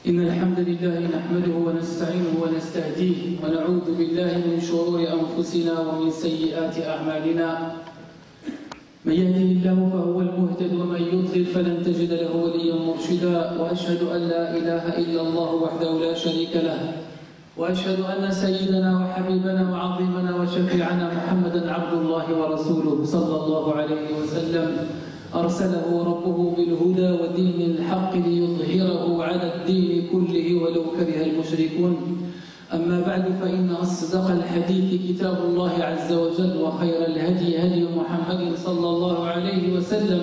إن الحمد لله نحمده ونستعينه ونستهديه ونعوذ بالله من شرور أنفسنا ومن سيئات أعمالنا. من يهده الله فهو المهتد ومن يضلل فلن تجد له وليا مرشدا. وأشهد أن لا إله إلا الله وحده لا شريك له، وأشهد أن سيدنا وحبيبنا وعظيمنا وشفيعنا محمدا عبد الله ورسوله صلى الله عليه وسلم، أرسله ربه بالهدى ودين الحق ليظهره على الدين كله ولو كره المشركون. أما بعد، فإن أصدق الحديث كتاب الله عز وجل، وخير الهدي هدي محمد صلى الله عليه وسلم،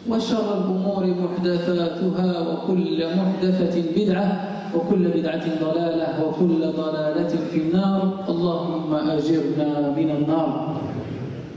وشر الأمور محدثاتها، وكل محدثة بدعة، وكل بدعة ضلالة، وكل ضلالة في النار. اللهم أجرنا من النار.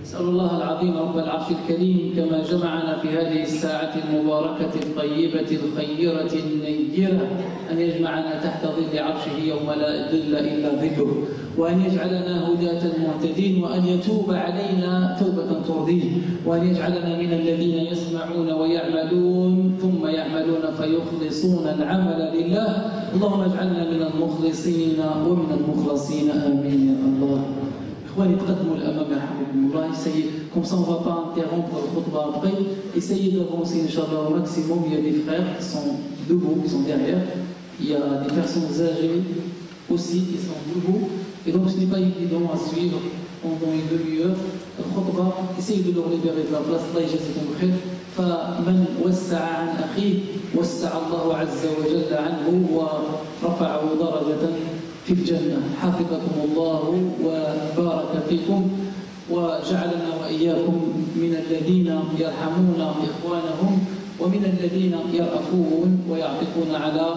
أسأل الله العظيم رب العرش الكريم كما جمعنا في هذه الساعة المباركة الطيبة الخيرة النيرة أن يجمعنا تحت ظل عرشه يوم لا ظل إلا ظله، وأن يجعلنا هداة مهتدين، وأن يتوب علينا توبة ترضيه، وأن يجعلنا من الذين يسمعون ويعملون ثم يعملون فيخلصون العمل لله. اللهم اجعلنا من المخلصين ومن المخلصين آمين يا الله. إخواني تقدموا الأمام يرحمكم الله. Comme ça on ne va pas interrompre le khutbah après. Essayez d'avancer Inch'Allah au maximum. Il y a des frères qui sont debout, qui sont derrière. Il y a des personnes âgées aussi qui sont debout. Et donc ce n'est pas évident à suivre pendant une demi-heure. Le khutbah, essayez de leur libérer de la place. Allah يجزيكم خير. فمن وسع عن أخيه وسع الله عز وجل عنه ورفعه درجة في الجنة. حفظكم الله وبارك فيكم، وجعلنا وإياكم من الذين يرحمون إخوانهم ومن الذين يرأفون ويعطفون على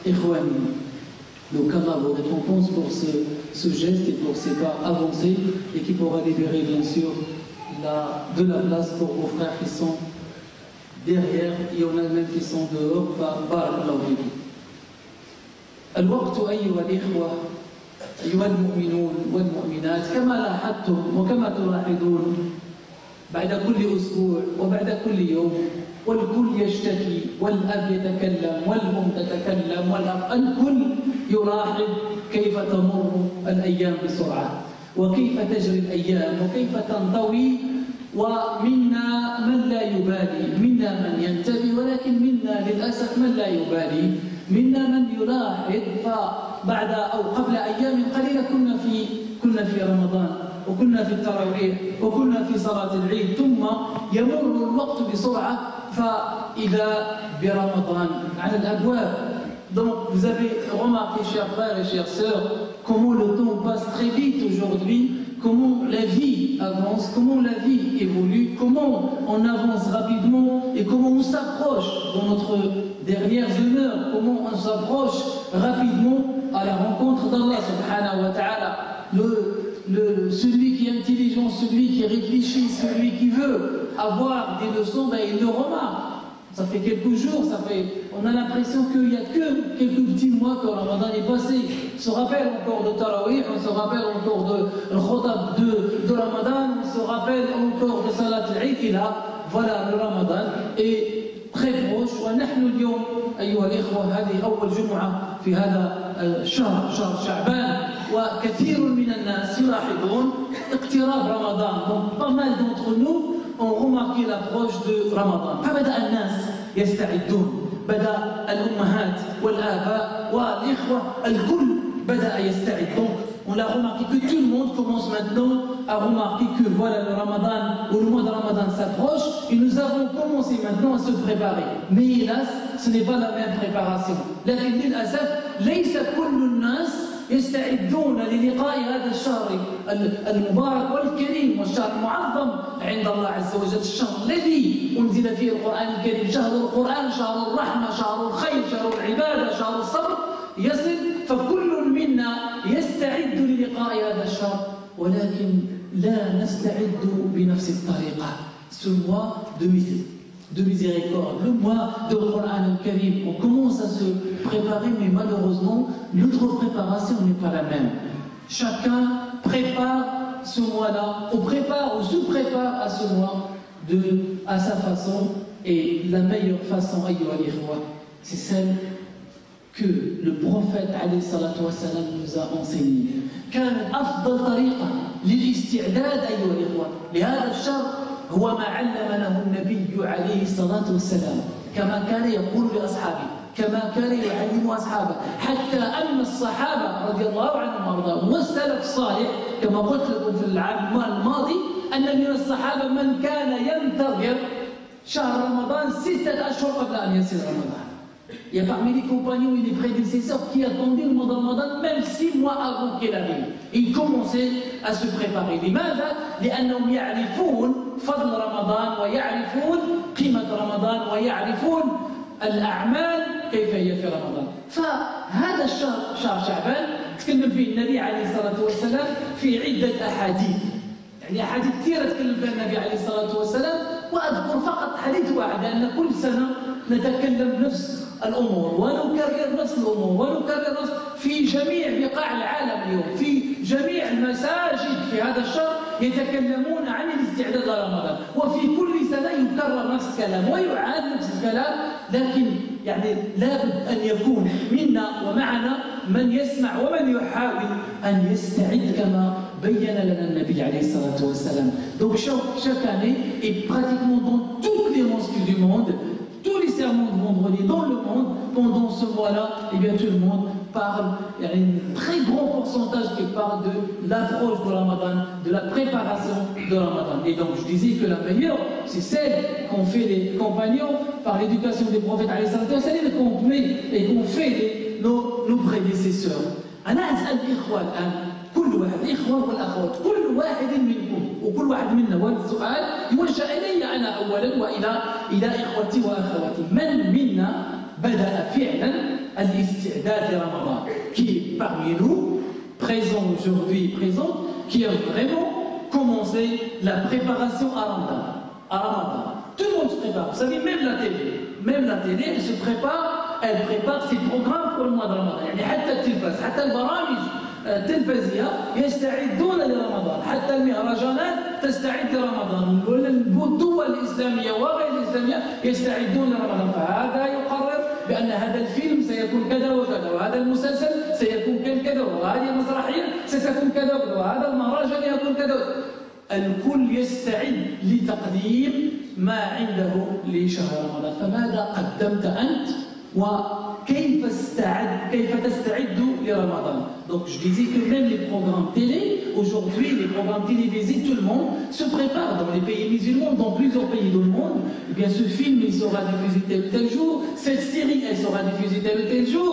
إخوانهم. Donc Allah vous récompense pour ce geste et pour ces pas avancés, et qui pourra libérer bien sûr de la place pour vos frères qui sont derrière, et on a même qui sont dehors. بارك الله فيكم. الوقت أيها الإخوة أيها المؤمنون والمؤمنات كما لاحظتم وكما تلاحظون بعد كل أسبوع وبعد كل يوم، والكل يشتكي، والأب يتكلم والأم تتكلم الكل يلاحظ كيف تمر الأيام بسرعة، وكيف تجري الأيام، وكيف تنطوي. ومنا من لا يبالي، منا من ينتبه، ولكن منا للأسف من لا يبالي، منا من يلاحظ. فبعد أو قبل أيام قليلة كنا في رمضان، وكنا في التراويح، وكنا في صلاة العيد، ثم يمر الوقت بسرعة فإذا برمضان على الأبواب. Donc vous avez remarqué, chers frères et chères sœurs, comment le temps passe très vite aujourd'hui, comment la vie avance, comment la vie évolue, comment on avance rapidement, et comment on s'approche dans notre dernière heure, comment on s'approche rapidement à la rencontre d'Allah subhanahu wa ta'ala. Celui qui est intelligent, celui qui réfléchit, celui qui veut avoir des leçons, il le remarque. Ça fait quelques jours, on a l'impression qu'il n'y a que quelques petits mois que Ramadan est passé. On se rappelle encore de Tarawih, on se rappelle encore de Khotab de Ramadan, on se rappelle encore de Salat al-Eid. Et là, voilà, le Ramadan est très proche. ونحن اليوم أيها الإخوة هذه أول جمعة في هذا الشهر، شهر شعبان، وكثير من الناس يلاحظون اقتراب رمضان. Donc pas mal d'entre nous ont remarqué l'approche de Ramadan. فبدأ الناس يستعدون، بدأ الأمهات والآباء والإخوة الكل بدأ يستعد. Donc on l'a remarqué que tout le monde commence maintenant à remarquer que voilà le Ramadan, ou le mois de Ramadan s'approche, et nous avons commencé maintenant à se préparer. Mais hélas, ce n'est pas la même préparation. لكن للأسف ليس كل الناس يستعدون للقاء هذا الشهر المبارك والكريم، والشهر المعظم عند الله عز وجل، الشهر الذي أنزل فيه القرآن الكريم، شهر القرآن، شهر الرحمة، شهر الخير، شهر العبادة، شهر الصبر يصل. فكل منا يستعد للقاء هذا الشهر، ولكن لا نستعد بنفس الطريقة. Ce mois de miséricorde, le mois de Coran al-Karim, on commence à se préparer, mais malheureusement notre préparation n'est pas la même. Chacun prépare ce mois-là, on prépare ou se prépare à ce mois à sa façon, et la meilleure façon, c'est celle que le prophète عليه الصلاة والسلام nous a enseigné. كانت أفضل طريقة للاستعداد أيها الإخوة لهذا الشهر هو ما علمنا النبي عليه الصلاة والسلام، كما كان يقول لأصحابه، كما كان يعلم أصحابه، حتى أن الصحابة رضي الله عنهم وأرضاهم والسلف الصالح كما قلت لكم في العام الماضي أن من الصحابة من كان ينتظر شهر رمضان 6 أشهر قبل أن يصل رمضان. Il y a parmi les compagnons et les prédécesseurs qui attendaient le mois de Ramadan même 6 mois avant qu'il arrive. Ils commençaient à se préparer. لماذا؟ لأنهم يعرفون فضل رمضان ويعرفون قيمة رمضان ويعرفون الأعمال كيف هي في رمضان. فهذا الشهر شهر شعبان تكلم فيه النبي عليه الصلاة والسلام في عدة أحاديث. يعني أحاديث كثيرة تكلم فيها النبي عليه الصلاة والسلام، وأذكر فقط حديث واحد لأن كل سنة نتكلم نفس الأمور ونكرر نفس الأمور ونكرر نفس في جميع بقاع العالم اليوم، في جميع المساجد في هذا الشهر يتكلمون عن الاستعداد لرمضان، وفي كل سنة يكرر نفس الكلام ويعاد نفس الكلام، لكن يعني لابد أن يكون منا ومعنا من يسمع ومن يحاول أن يستعد كما بين لنا النبي عليه الصلاة والسلام. Donc chaque année et pratiquement dans toutes les mosquées du monde, tous les sermons de vendredi dans le monde, pendant ce mois-là, eh bien tout le monde parle, il y a un très grand pourcentage qui parle de l'approche de Ramadan, de la préparation de Ramadan. Et donc je disais que la meilleure, c'est celle qu'ont fait les compagnons par l'éducation des prophètes, qu'on met et qu'on fait nos prédécesseurs. أنا أسأل الإخوة الآن كل واحد الإخوة والأخوات كل واحد منكم وكل واحد منا والسؤال يوجه إلي أنا أولا وإلى إخوتي وأخواتي، من منا بدأ فعلا الاستعداد لرمضان؟ Qui parmi nous, présent aujourd'hui, présent, qui a vraiment commencé la préparation à Ramadan. Tout le monde se prépare, vous savez, même la télé, elle se prépare, elle prépare ses programmes pour le mois de Ramadan. يعني حتى التلفاز، حتى البرامج التلفزية يستعدون لرمضان، حتى المهرجانات تستعد لرمضان، الدول الإسلامية وغير الإسلامية يستعدون لرمضان. فهذا يقرر بأن هذا الفيلم سيكون كذا وكذا، وهذا المسلسل سيكون كذا، وهذه المسرحية ستكون كذا وكذا، وهذا المهرجان يكون كذا. الكل يستعد لتقديم ما عنده لشهر رمضان. فماذا قدمت أنت وكيف تستعد لرمضان؟ Donc je disais que même les programmes télé, aujourd'hui les programmes télévisés, tout le monde se prépare dans les pays musulmans, dans plusieurs pays du monde. Eh bien ce film il sera diffusé tel ou tel jour, cette série elle sera diffusée tel ou tel jour,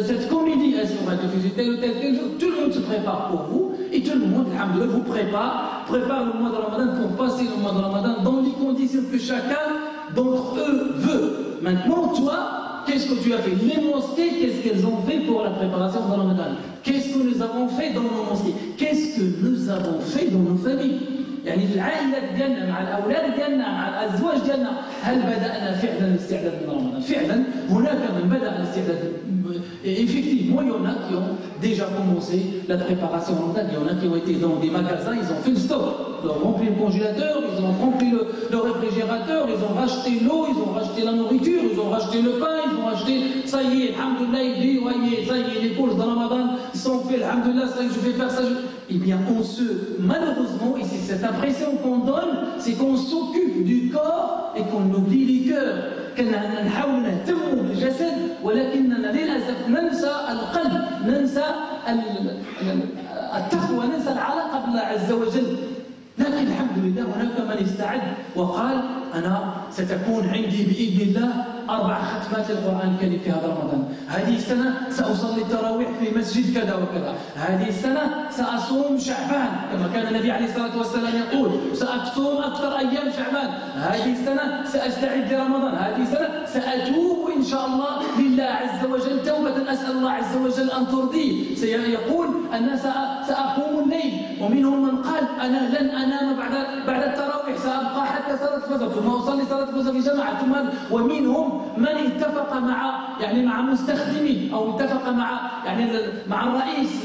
cette comédie elle sera diffusée tel ou tel jour. Tout le monde se prépare pour vous et tout le monde, alhamdoulilah, vous prépare le mois de Ramadan pour passer le mois de Ramadan dans les conditions que chacun d'entre eux veut. Maintenant toi, qu'est-ce que tu as fait? Les mosquées, qu'est-ce qu'elles ont fait pour la préparation de Ramadan? Qu'est-ce que nous avons fait dans nos mosquées? Qu'est-ce que nous avons fait dans nos familles؟ يعني في العائلات ديالنا مع الأولاد ديالنا مع الأزواج ديالنا، هل بدأنا فعلا الاستعداد من رمضان؟ فعلا هناك من بدأ الاستعداد. Effectivement, il y en a qui ont déjà commencé la préparation Ramadan. Il y en a qui ont été dans des magasins, ils ont fait le stock, ils ont rempli le congélateur, ils ont rempli le réfrigérateur, ils ont racheté l'eau, ils ont racheté la nourriture, ils ont racheté le pain, ils ont acheté, ça y est, alhamdoulilah, il dit, ouais, ça y est, les courses de Ramadan sont faites, alhamdoulilah, ça y est, je vais faire ça. Eh bien, malheureusement, et c'est cette impression qu'on donne, c'est qu'on s'occupe du corps et qu'on oublie les cœurs. كنا نحاول نهتم بالجسد ولكننا للأسف ننسى القلب، ننسى التقوى، ننسى العلاقة بالله عز وجل. لكن الحمد لله هناك من استعد وقال أنا ستكون عندي بإذن الله 4 ختمات القرآن الكريم في هذا رمضان، هذه السنة سأصلي التراويح في مسجد كذا وكذا، هذه السنة سأصوم شعبان كما كان النبي عليه الصلاة والسلام يقول، سأصوم أكثر أيام شعبان، هذه السنة سأستعد لرمضان، هذه السنة سأتوب إن شاء الله لله عز وجل توبة أسأل الله عز وجل أن ترضيه. سيقول أن سأقوم الليل، ومنهم من قال أنا لن أنام بعد التراويح، سأبقى حتى صلاة الفجر ثم أصلي صلاة الفجر في جماعة، ومنهم من اتفق مع مستخدمين او اتفق مع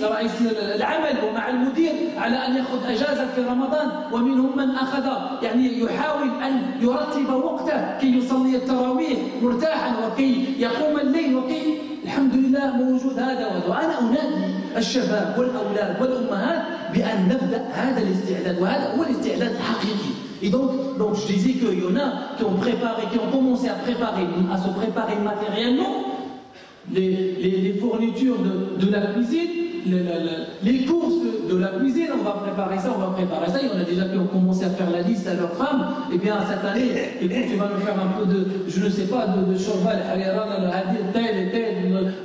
رئيس العمل ومع المدير على ان ياخذ اجازه في رمضان، ومنهم من اخذ يحاول ان يرتب وقته كي يصلي التراويح مرتاحا وكي يقوم الليل وكي هذا وأنا أنادي الشباب والأولاد والأمهات بأن نبدأ هذا الاستعداد، وهذا هو الاستعداد الحقيقي. Et donc je disais qu'il y en a qui ont commencé à se préparer matériellement les fournitures de la cuisine, les courses de la cuisine, on va préparer ça, Il y en a déjà qui ont commencé à faire la liste à leurs femmes. Et bien cette année, écoute, tu vas nous faire un peu de, je ne sais pas, de cheval,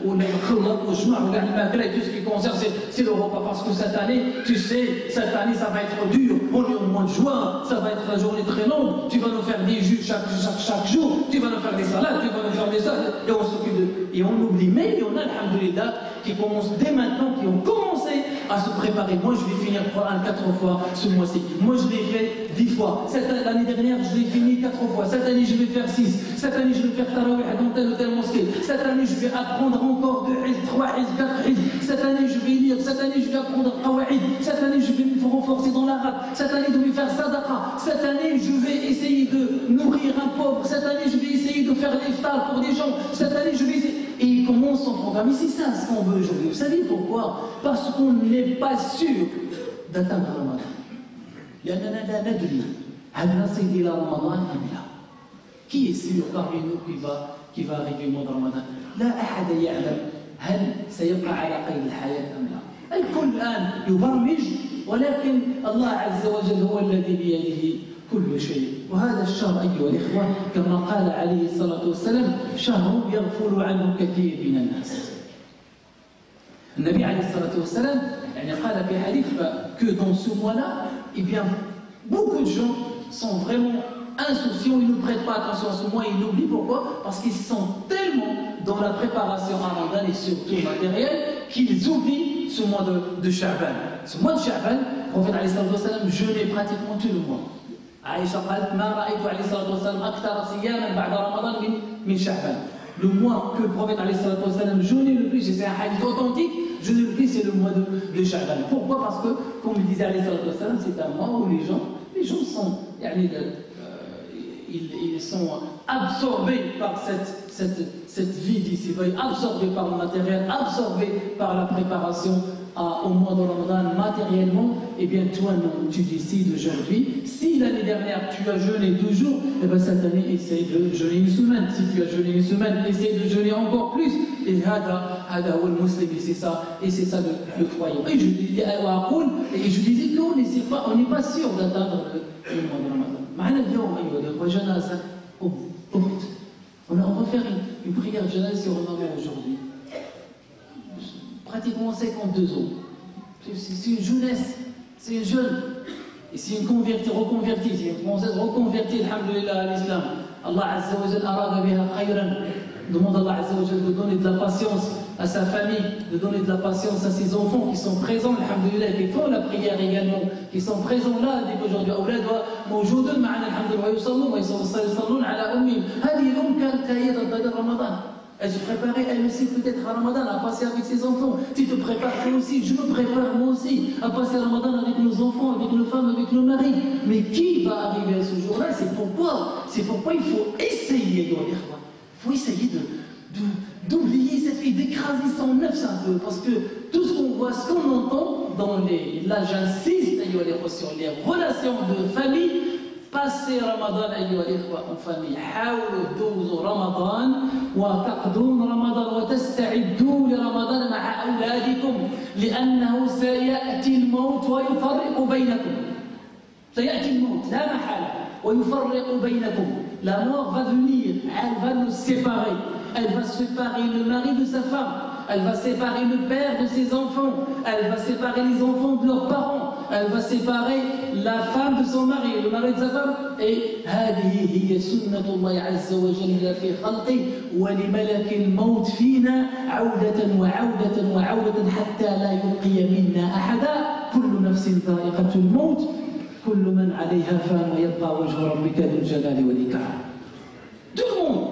ou tout ce qui concerne, c'est le repas. Parce que cette année, tu sais, ça va être dur. On est au mois de juin, ça va être la journée très longue. Tu vas nous faire des jus chaque jour, tu vas nous faire des salades, tu vas nous faire des salades. Et on s'occupe de. Et on oublie, mais il y en a, alhamdoulilah, qui commencent dès maintenant, qui ont commencé à se préparer. Moi, je vais finir Coran 4 fois ce mois-ci. Moi, je l'ai fait 10 fois. L'année dernière, je l'ai fini 4 fois. Cette année, je vais faire 6. Cette année, je vais faire Tarawih dans telle ou telle mosquée. Cette année, je vais apprendre encore 2 hizb, 3 hizb, 4 hizb. Cette année, je vais lire. Cette année, je vais apprendre Qawaïd. Cette année, je vais me renforcer dans l'arabe. Cette année, je vais faire Sadaqa. Cette année, je vais essayer de nourrir un pauvre. Cette année, je vais essayer de faire l'iftar pour des gens. Cette année, je vais essayer. Et il commence son programme. Et c'est ça ce qu'on veut aujourd'hui. Vous savez pourquoi? Parce qu'on n'est pas sûr d'atteindre Ramadan. لأننا لا ندري هل نصل إلى رمضان أم لا. Qui est sûr parmi nous qui va arriver au mois de Ramadan? لا أحد يعلم هل سيبقى على قيد الحياة أم لا. الكل الآن يبرمج، ولكن الله عز وجل هو الذي بيده كل شيء. وهذا الشهر أيها الإخوة كما قال عليه الصلاة والسلام شهر يغفل عنه كثير من الناس. النبي عليه الصلاة والسلام يعني قال في حديث que dans ce mois-là, eh bien, beaucoup de gens sont vraiment insouciants, ils ne prêtent pas attention à ce mois, ils l'oublient. Pourquoi? Parce qu'ils sont tellement dans la préparation à Ramadan et surtout matériel qu'ils oublient ce mois de Sha'ban. Ce mois de Sha'ban, le prophète عليه الصلاة والسلام jeûnait pratiquement tout le mois. Aïcha قالت ما رأيت عليه الصلاة والسلام أكثر صياما بعد رمضان من شعبان. Le mois que le prophète jeûnait le plus, c'est un hadith authentique, jeûnait le plus, c'est le mois de Sha'ban. Pourquoi? Parce que, comme le disait c'est un mois où les gens sont, ils sont absorbés par cette vie d'ici, absorbés par le matériel, absorbés par la préparation au mois de Ramadan matériellement. Eh bien toi non, tu décides aujourd'hui. Si l'année dernière tu as jeûné 2 jours, eh bien cette année essaye de jeûner une semaine. Si tu as jeûné une semaine, essaye de jeûner encore plus. Et c'est ça le croyant. Et je disais qu'on n'est pas sûr d'atteindre le mois de Ramadan. On va faire une prière de janaz sur Ramadan aujourd'hui. Pratiquement 52 ans. C'est une jeunesse, c'est une jeune. Et c'est une reconvertie, c'est une française reconvertie, alhamdoulilah, à l'islam. Allah Azza wa Jal arada biha khayran. Demande à Allah Azza wa Jal de donner de la patience à sa famille, de donner de la patience à ses enfants qui sont présents, alhamdoulilah, qui font la prière également, qui sont présents là, dès qu'aujourd'hui, أولاد موجودون معنا الحمد لله ويصلون على أمهم. هذه الأم كانت هي ضد رمضان. Elle se préparait, elle aussi peut-être à Ramadan, à passer avec ses enfants. Tu te prépares toi aussi, je me prépare moi aussi à passer Ramadan avec nos enfants, avec nos femmes, avec nos maris. Mais qui va arriver à ce jour-là? C'est pourquoi il faut essayer, il faut essayer d'oublier cette vie, d'écraser son nefs un peu. Parce que tout ce qu'on voit, ce qu'on entend, là j'insiste sur les relations de famille, passez Ramadan en famille. حاولوا تدوزوا رمضان وتقضون رمضان وتستعدوا لرمضان مع أولادكم لأنه سيأتي الموت ويفرق بينكم. سيأتي الموت لا محالة ويفرق بينكم. La mort va venir, elle va nous séparer. Elle va séparer le mari de sa femme. Elle va séparer le père de ses enfants. Elle va séparer les enfants de leurs parents. Elle va séparer la femme de son mari, le mari de sa femme. Et هذه هي سنة الله عز وجل في خلقه ولملك الموت فينا عودة وعودة حتى لا يبقي منا أحدا. كل نفس ذائقة الموت كل من عليها فان ويبقى وجه ربك ذو الجلال والإكرام. Tout le monde.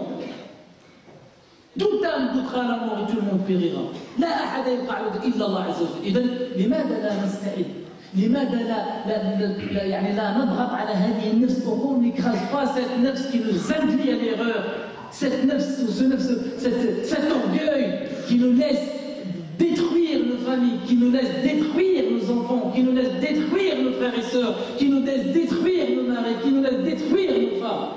Tout âme goûtera la mort et tout le monde périra. لا أحد يبقى إلا الله عز وجل. إذن لماذا لا نستعد؟ لماذا لا نضغط على هذه النفس pour qu'on n'écrase pas cette nefs qui nous induit à l'erreur, cette nefs, cet orgueil qui nous laisse qui nous laisse détruire nos enfants, qui nous laisse détruire nos frères et sœurs, qui nous laisse détruire nos maris, qui nous laisse détruire nos femmes.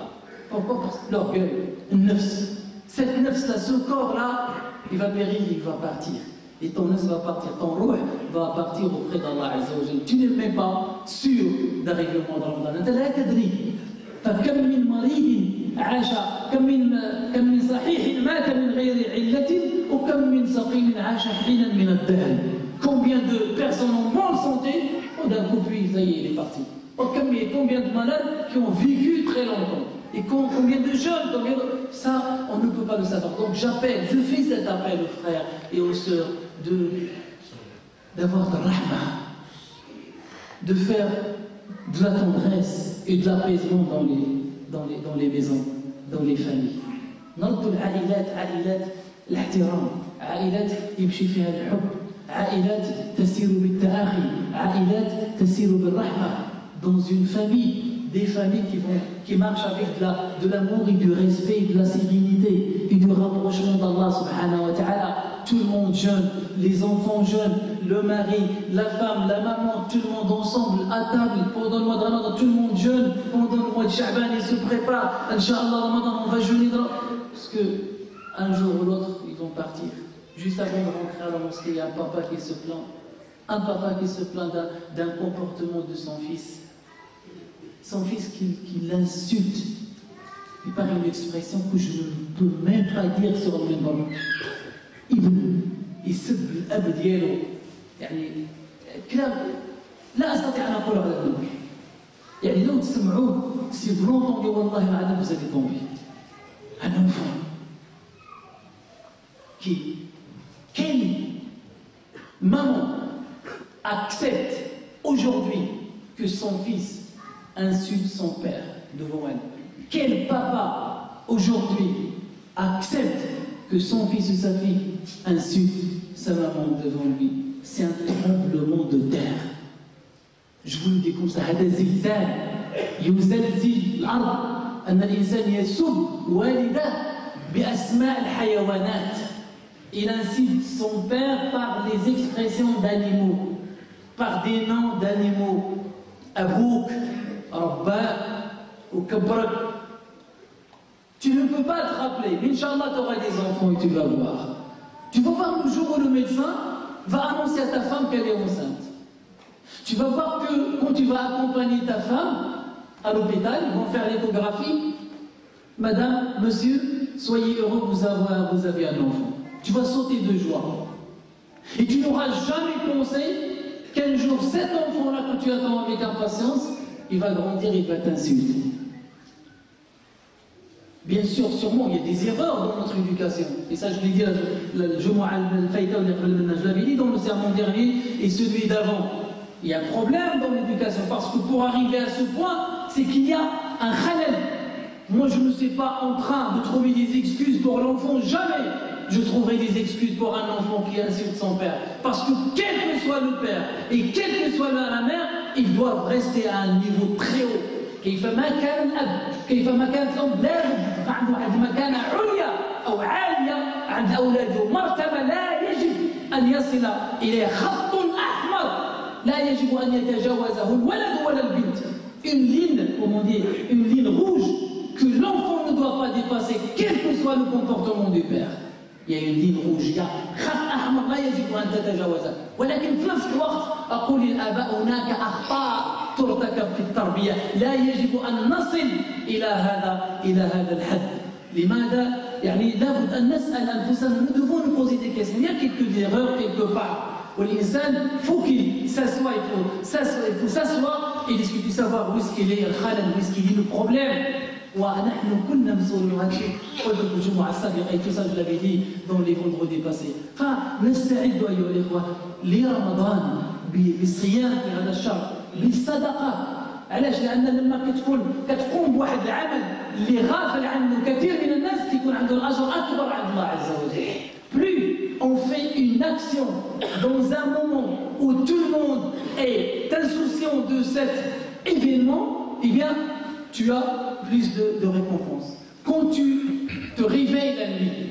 Pourquoi? Parce que l'orgueil, une nefs. Cette nefs-là, ce corps-là, il va périr, il va partir. Et ton nefs va partir, ton ruh va partir auprès d'Allah Azza wa Jal. Tu n'es même pas sûr d'arriver au mois de Ramadan. أنت لا تدري. فكم من مريض عاش كم من صحيح مات من غير علة وكم من سقيم عاش حينا من الدهر. Combien de personnes en bonne santé, d'un coup puis ça y est, il est parti. Combien de malades qui ont vécu très longtemps. Et combien de jeunes, ça, on ne peut pas le savoir. Donc je fais cet appel aux frères et aux sœurs d'avoir de rahma, de faire de la tendresse et de l'apaisement dans les maisons, dans les familles. نرد العائلات عائلات الاحترام، عائلات يمشي فيها الحب، عائلات تسير بالتآخي، عائلات تسير بالرحمة. Dans une famille, des familles qui marchent avec de l'amour et du respect, de la sérénité et du rapprochement d'Allah subhanahu wa ta'ala. Tout le monde jeune, les enfants jeunes, le mari, la femme, la maman, tout le monde ensemble à table pendant le mois de Ramadan, tout le monde jeune, pendant le mois de Sha'ban, ils se préparent. Inch'Allah, Ramadan, on va jeûner. Parce qu'un jour ou l'autre, ils vont partir. Juste avant de rentrer à la mosquée, il y a un papa qui se plaint. Un papa qui se plaint d'un comportement de son fils. Son fils qui l'insulte. Il parle une expression que je ne peux même pas dire sur le même moment. يسب الاب ديالو يعني كلام لا استطيع ان اقول على ذلك يعني لو تسمعوه سي بلونطوندي والله العظيم vous allez tomber un enfant quelle maman accepte aujourd'hui que son fils insulte son père devant elle? Quel papa aujourd'hui accepte que son fils ou sa fille insulte sa maman devant lui? C'est un tremblement de terre. Je vous le dis comme ça, هذا زلزال يزلزل الأرض أن الإنسان يسب والده بأسماء الحيوانات. Il insulte son père par les expressions d'animaux, par des noms d'animaux. أبوك رباك وكبرك. Tu ne peux pas te rappeler, mais Inch'Allah, tu auras des enfants et tu vas voir. Tu vas voir le jour où le médecin va annoncer à ta femme qu'elle est enceinte. Tu vas voir que quand tu vas accompagner ta femme à l'hôpital, ils vont faire l'échographie. Madame, monsieur, soyez heureux, vous avez un enfant. Tu vas sauter de joie. Et tu n'auras jamais pensé qu'un jour, cet enfant-là que tu attends avec impatience, il va grandir, il va t'insulter. Bien sûr, sûrement, il y a des erreurs dans notre éducation. Et ça, je l'ai dit, je l'avais dit dans le sermon dernier et celui d'avant. Il y a un problème dans l'éducation parce que pour arriver à ce point, c'est qu'il y a un khalal. Moi, je ne suis pas en train de trouver des excuses pour l'enfant. Jamais je trouverai des excuses pour un enfant qui insulte son père. Parce que quel que soit le père et quelle que soit la mère, ils doivent rester à un niveau très haut. كيفما كان الأب كيفما كانت الأم لابد تبقى عنده واحد المكانة عليا أو عالية عند أولاده مرتبة لا يجب أن يصل إليها خط أحمر لا يجب أن يتجاوزه الولد ولا البنت. Une ligne, comment dire, une ligne rouge que l'enfant ne doit pas dépasser quel que soit le comportement du père. Il y a une ligne rouge, il y a خط أحمر لا يجب أن تتجاوزه. ولكن في نفس الوقت أقول للآباء هناك أخطاء ترتكب في التربية لا يجب أن نصل إلى هذا الحد. لماذا؟ يعني لابد أن نسأل أنفسنا. Nous devons nous poser des questions. Il y a quelques erreurs quelque part. والإنسان faut qu'il s'assoie, il faut s'asseoir et discuter, savoir où est-ce qu'il est le khalal, où est-ce qu'il est le problème. ونحن كلنا مسؤولين عن شيء. قلت لكم الجمعة السابقة et tout ça je l'avais dit dans les vendredis passés. فنستعد أيها الإخوة لرمضان بالصيام في هذا الشهر بالصدقة. علاش؟ لأن لما كتقوم بواحد العمل اللي غافل عنه كثير من الناس كيكون عنده الأجر أكبر عند الله عز وجل. Plus on fait une action dans un moment où tout le monde est insouciant de cet événement, eh bien, tu as plus de récompense. Quand tu te réveilles la nuit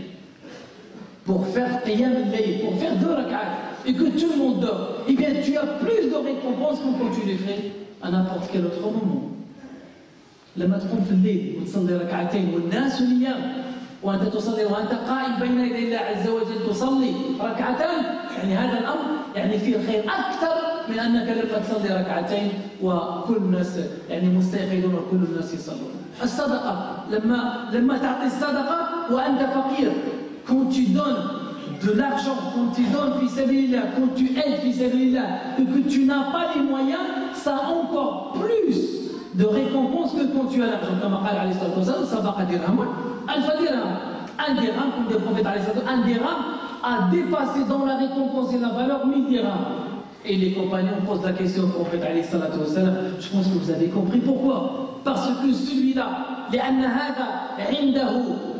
pour faire qiyam al-layl, pour faire 2 rak'at, et que tout le monde dort, eh bien tu as plus de récompenses que quand tu les fais à n'importe quel autre moment. لما تقوم في الليل وتصلي ركعتين والناس نيام وأنت تصلي وأنت قائم بين يدي الله عز وجل تصلي ركعتان، يعني هذا الأمر يعني فيه الخير أكثر من أنك لما تصلي ركعتين وكل الناس يعني مستيقظون وكل الناس يصلون. الصدقة لما تعطي الصدقة وأنت فقير، quand tu donnes de l'argent, quand tu donnes fi sabilillah, quand tu aides fi sabilillah et que tu n'as pas les moyens, ça a encore plus de récompense que quand tu as l'argent. Comme قال عليه الصلاة والسلام صدقة درهم ألف درهم. Un dirham, comme le prophète عليه الصلاة والسلام, un dirham a dépassé dans la récompense et la valeur 1000 dirhams. Et les compagnons posent la question au prophète عليه الصلاة والسلام. Je pense que vous avez compris pourquoi. Parce que celui-là, لأن هذا عنده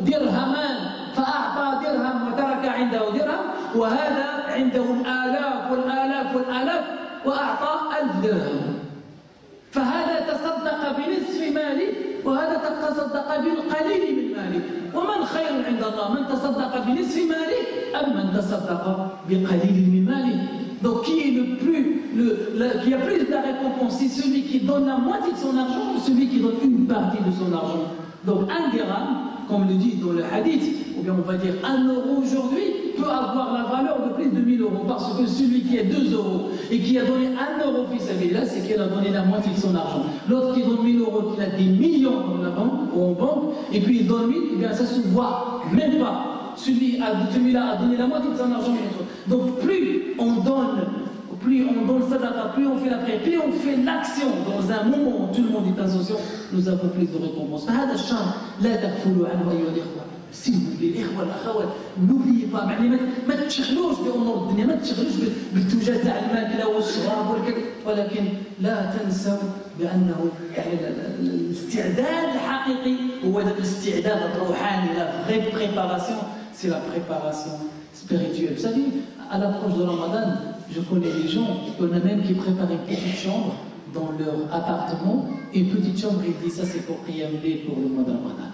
درهمان فأعطى درهم وترك عنده درهم، وهذا عنده الآلاف والآلاف والآلاف وأعطى 1000 درهم. فهذا تصدق بنصف ماله وهذا تصدق بالقليل من ماله. ومن خير عند الله، من تصدق بنصف ماله أم من تصدق بقليل من ماله. Donc qui est qui a plus de la récompense, c'est celui qui donne la moitié de son argent ou celui qui donne une partie de son argent. Donc un dirham, comme le dit dans le hadith, ou bien on va dire 1 euro aujourd'hui, peut avoir la valeur de plus de 1000 euros, parce que celui qui a 2 euros et qui a donné 1 euro fi sabilillah, c'est qu'il a donné la moitié de son argent. L'autre qui donne 1000 euros, qui a des millions dans la banque ou en banque, et puis il donne 1000, et bien ça se voit même pas. Celui-là a donné la moitié de son argent. Donc plus on donne sadaqa, plus on fait la prière, plus on fait l'action dans un moment où tout le monde est insouciant, nous avons plus de récompenses. هذا الشهر لا تغفلوا عنه أيها الإخوة. s'il vous plaît الإخوة والأخوات n'oubliez pas، يعني ما تشغلوش بأمور الدنيا، ما تشغلوش بالتوجه تاع الماكلة والشراب والكذا، ولكن لا تنسوا بأنه يعني الاستعداد الحقيقي هو الاستعداد الروحاني. La vraie préparation, c'est la préparation spirituelle. Vous savez, à l'approche de Ramadan, je connais des gens, il y en a même qui préparent une petite chambre dans leur appartement, une petite chambre, ils disent ça c'est pour Qiyam-Layl pour le mois de Ramadan.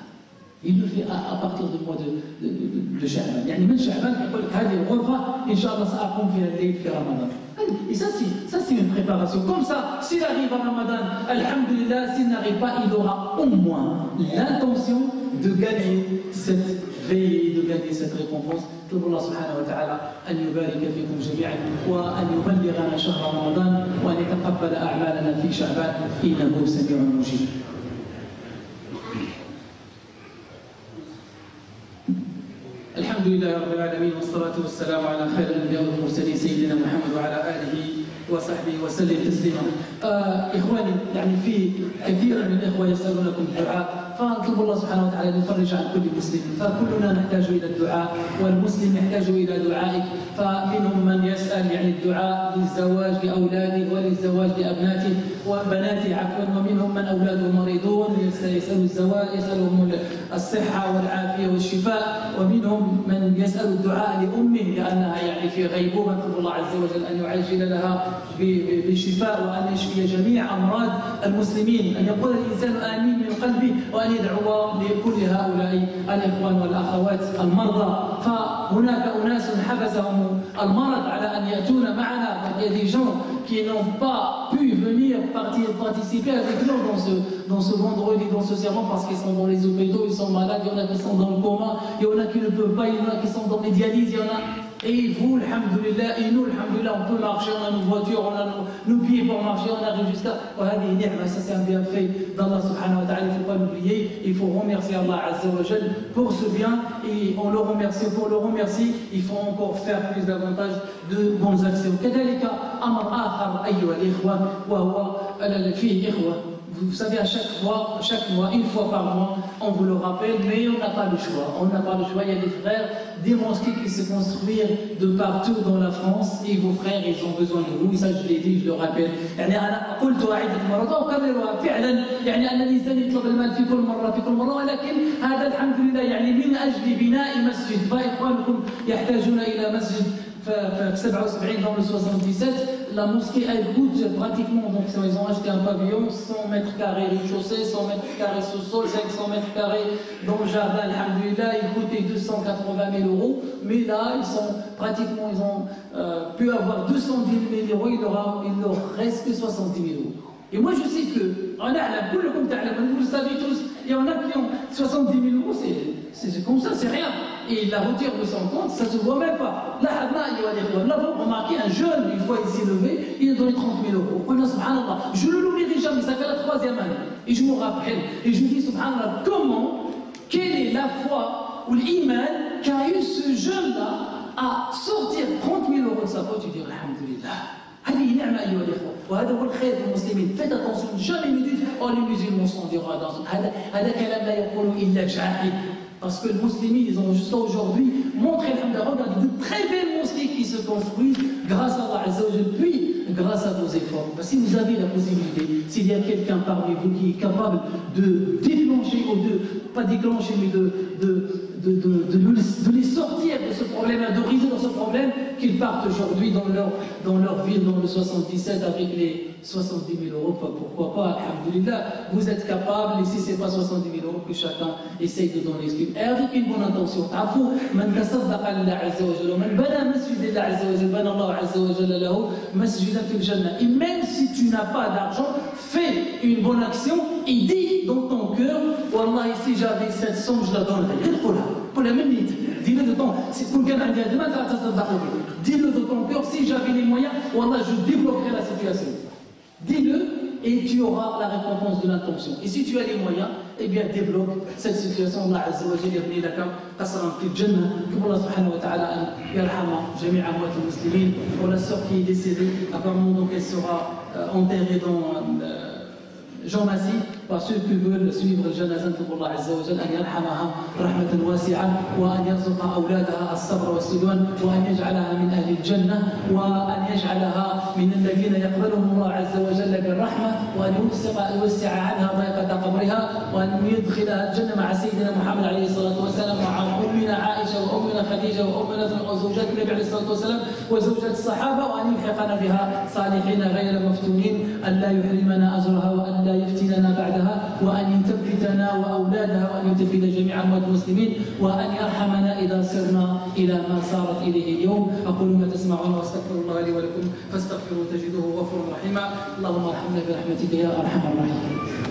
Il le fait à partir du mois de Sha'ban. يعني من شعبان يقول لك هذه الغرفة إن شاء الله سأقوم فيها الليل في رمضان. Et ça c'est une préparation. Comme ça, s'il arrive à Ramadan, alhamdulillah, s'il n'arrive pas, il aura au moins l'intention de gagner cette veillée, de gagner cette récompense. نطلب الله سبحانه وتعالى أن يبارك فيكم جميعا وأن يبلغنا شهر رمضان وأن يتقبل أعمالنا في شعبان إنه سميع مجيب. الحمد لله رب العالمين والصلاة والسلام على خير الأنبياء والمرسلين سيدنا محمد وعلى آله وصحبه وسلم تسليما. إخواني، يعني في كثير من الإخوة يسألونكم الدعاء، فنطلب الله سبحانه وتعالى أن يفرج عن كل مسلم، فكلنا نحتاج إلى الدعاء والمسلم يحتاج إلى دعائك. فمنهم من يسأل يعني الدعاء للزواج لأولاده وللزواج لأبناته وبناته عفوا، ومنهم من أولاده مريضون يسأل الزواج، يسألهم الصحة والعافية والشفاء، ومنهم من يسأل الدعاء لأمه لأنها يعني في غيبوبة، نطلب الله عز وجل أن يعجل لها بالشفاء وأن يشفي جميع أمراض المسلمين، أن يقول الإنسان آمين من قلبه وأن يدعو لكل هؤلاء الإخوان والأخوات المرضى. فهناك أناس حبسهم المرض على أن يأتون معنا. Il y a des gens qui n'ont pas pu venir participer avec nous dans ce vendredi, dans ce serment, parce qu'ils sont dans les hôpitaux, ils sont malades, il y en a qui sont dans le coma, il y en a qui ne peuvent pas, il y en a qui sont dans les dialyses, il y en a. Et vous, alhamdoulilah, et nous, alhamdoulilah, on peut marcher, on a nos voitures, on a nos pieds pour marcher, on arrive jusqu'à. Ça c'est un bienfait d'Allah subhanahu wa ta'ala, il ne faut pas l'oublier, il faut remercier Allah azza wa jal pour ce bien, et on le remercie, pour le remercier, il faut encore faire plus davantage de bonnes actions. كذلك أمر آخر أيها الإخوة وهو فيه إخوة. Vous savez, à chaque mois, une fois par mois, on vous le rappelle, mais on n'a pas le choix. On n'a pas le choix. Il y a des frères, des mosquées qui se construisent de partout dans la France, et vos frères, ils ont besoin de vous. Et ça, je l'ai dit, je le rappelle. يعني أنا قلت عدة مرات وأكررها فعلا، يعني أن الإنسان يطلب المال في كل مرة، ولكن هذا الحمد لله يعني من أجل بناء مسجد. فإخوانكم يحتاجون إلى مسجد، 77 dans le 77, la mosquée elle coûte pratiquement, donc ils ont acheté un pavillon, 100 mètres carrés rez-de-chaussée, 100 mètres carrés sous-sol, 500 mètres carrés dans le jardin, alhamdoulilah, il coûtait 280 000 euros, mais là ils ont pu avoir 210 000 euros, il leur reste que 70 000 euros. Et moi je sais que, vous le savez tous, il y en a qui ont 70 000 euros, c'est comme ça, c'est rien. Et il la retire de son compte, ça ne se voit même pas. Là, vous remarquez, un jeune, une fois il s'est levé, il a donné 30 000 euros. Je ne l'oublierai jamais, ça fait la 3e année. Et je me rappelle, et je me dis, subhanallah, quelle est la foi ou l'iman qu'a eu ce jeune-là à sortir 30 000 euros de sa poche et dire, alhamdulillah. وهذا هو الخير في المسلمين. Faites attention, jamais ne dites oh les musulmans sont des radins. هذا كلام لا يقوله إلا جاهل. Parce que les musulmans, ils ont jusqu'à aujourd'hui montré, regardez, de très belles mosquées qui se construisent grâce à Allah Azza wa Jalla, puis grâce à vos efforts. Parce que si vous avez la possibilité, s'il y a quelqu'un parmi vous qui est capable de déclencher, ou de, pas déclencher, mais de les sortir de ce problème, de résoudre ce problème, qu'ils partent aujourd'hui dans leur ville, dans le 77, avec les 70 000 euros, pourquoi pas, alhamdulillah, vous êtes capable, et si ce n'est pas 70 000 euros, que chacun essaye de donner ce qu'il et avec une bonne intention. تعرفوا من تصدق لله عز وجل ومن بنى مسجد لله عز وجل بنى الله عز وجل له مسجدا في الجنة. Et même si tu n'as pas d'argent, fais une bonne action et dis dans ton cœur, Wallah, si j'avais cette somme, je la donnerais. Pour la même minute. Dis-le de ton, c'est pour gagner un demain, dis-le de ton cœur, si j'avais les moyens, Wallah, je débloquerais la situation. Dis-le et tu auras la récompense de l'intention. Et si tu as les moyens, eh bien développe cette situation. Allah Azza wa Jalla yabni laka qasran fil Jannah. Allah subhanahu wa ta'ala an yarhama jami' amwat al-muslimin. Pour la sœur qui est décédée, apparemment donc elle sera enterrée dans Jean Massy, par ceux qui veulent suivre le janazan de Allah Azza wa Jalla, أن يرحمها رحمة واسعة وأن يرزق أولادها الصبر والسلوان وأن يجعلها من أهل الجنة وأن يجعلها من الذين يقبلهم الله عز وجل بالرحمة وأن يوسع عنها ضيقة قبرها وأن يدخلها الجنة مع سيدنا محمد عليه الصلاة والسلام ومع أمنا عائشة وأمنا خديجة وأمنا وزوجات النبي عليه الصلاة والسلام وزوجات الصحابة وأن يلحقنا بها صالحين غير مفتونين أن لا يحرمنا أجرها وأن لا يفتننا بعدها وأن يثبتنا وأولادها وأن يثبت جميع أموات المسلمين وأن يرحمنا إذا سرنا إلى ما صارت إليه اليوم. أقول ما تسمعون وأستغفر الله لي ولكم فاستغفروه تجدوه غفورا رحيما. اللهم ارحمنا برحمتك يا أرحم الراحمين.